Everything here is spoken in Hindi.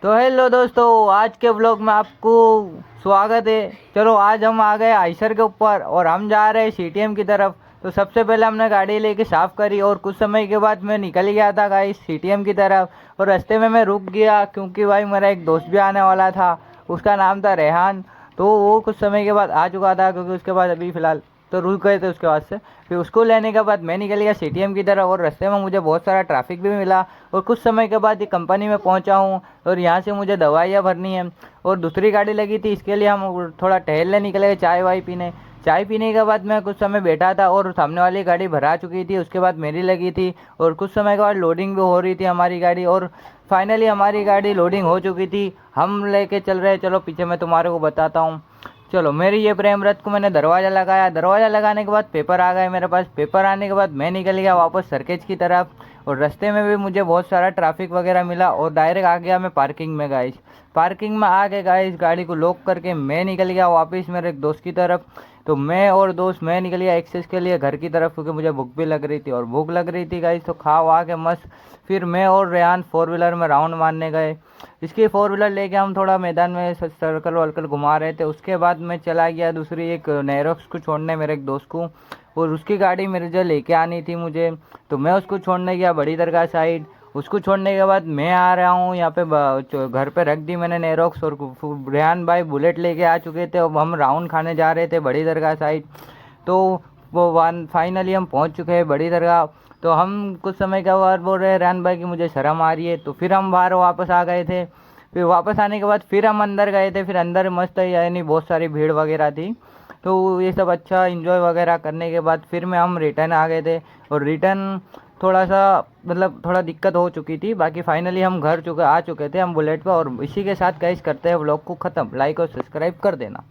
तो हेलो दोस्तों, आज के ब्लॉग में आपको स्वागत है। चलो आज हम आ गए आइसर के ऊपर और हम जा रहे हैं सीटीएम की तरफ। तो सबसे पहले हमने गाड़ी लेके साफ़ करी और कुछ समय के बाद मैं निकल गया था गाइस सीटीएम की तरफ। और रास्ते में मैं रुक गया क्योंकि भाई मेरा एक दोस्त भी आने वाला था, उसका नाम था रेहान। तो वो कुछ समय के बाद आ चुका था क्योंकि उसके बाद अभी फ़िलहाल तो रुक गए थे उसके बाद से। फिर उसको लेने के बाद मैं निकल गया सीटीएम की तरफ और रास्ते में मुझे बहुत सारा ट्रैफिक भी मिला। और कुछ समय के बाद ये कंपनी में पहुंचा हूँ और यहाँ से मुझे दवाइयाँ भरनी है और दूसरी गाड़ी लगी थी, इसके लिए हम थोड़ा टहलने निकले, चाय वाय पीने। चाय पीने के बाद मैं कुछ समय बैठा था और सामने वाली गाड़ी भरा चुकी थी, उसके बाद मेरी लगी थी और कुछ समय के बाद लोडिंग भी हो रही थी हमारी गाड़ी। और फाइनली हमारी गाड़ी लोडिंग हो चुकी थी, हम लेके चल रहे। चलो पीछे मैं तुम्हारे को बताता हूँ। चलो मेरी ये प्रेम रथ को मैंने दरवाज़ा लगाया, दरवाज़ा लगाने के बाद पेपर आ गए मेरे पास। पेपर आने के बाद मैं निकल गया वापस सर्किट की तरफ और रास्ते में भी मुझे बहुत सारा ट्रैफिक वगैरह मिला और डायरेक्ट आ गया मैं पार्किंग में गाइस। पार्किंग में आ गए गाइस, गाड़ी को लॉक करके मैं निकल गया वापस मेरे एक दोस्त की तरफ। तो मैं और दोस्त मैं निकल गया एक्सेस के लिए घर की तरफ क्योंकि मुझे भूख भी लग रही थी और भूख लग रही थी गाइस। तो खा वा के मस्त फिर मैं और रेहान फोर व्हीलर में राउंड मारने गए। इसकी फोर व्हीलर लेके हम थोड़ा मैदान में सर्कल वर्कल घुमा रहे थे। उसके बाद मैं चला गया दूसरी एक नैरोक्स को छोड़ने मेरे एक दोस्त को, और उसकी गाड़ी मेरे जो लेके आनी थी मुझे, तो मैं उसको छोड़ने गया बड़ी दरगाह साइड। उसको छोड़ने के बाद मैं आ रहा हूँ यहाँ पे घर पे रख दी मैंने नैरोक्स और रेहान भाई बुलेट लेके आ चुके थे। अब हम राउंड खाने जा रहे थे बड़ी दरगाह साइड। तो वो फाइनली हम पहुँच चुके हैं बड़ी दरगाह। तो हम कुछ समय के बाद बोल रहे रेहान भाई कि मुझे शर्म आ रही है, तो फिर हम बाहर वापस आ गए थे। फिर वापस आने के बाद फिर हम अंदर गए थे। फिर अंदर मस्त है यानी बहुत सारी भीड़ वगैरह थी, तो ये सब अच्छा इन्जॉय वगैरह करने के बाद फिर में हम रिटर्न आ गए थे। और रिटर्न थोड़ा सा मतलब थोड़ा दिक्कत हो चुकी थी, बाकी फाइनली हम घर आ चुके थे हम बुलेट पे। और इसी के साथ गाइस करते हैं व्लॉग को ख़त्म। लाइक और सब्सक्राइब कर देना।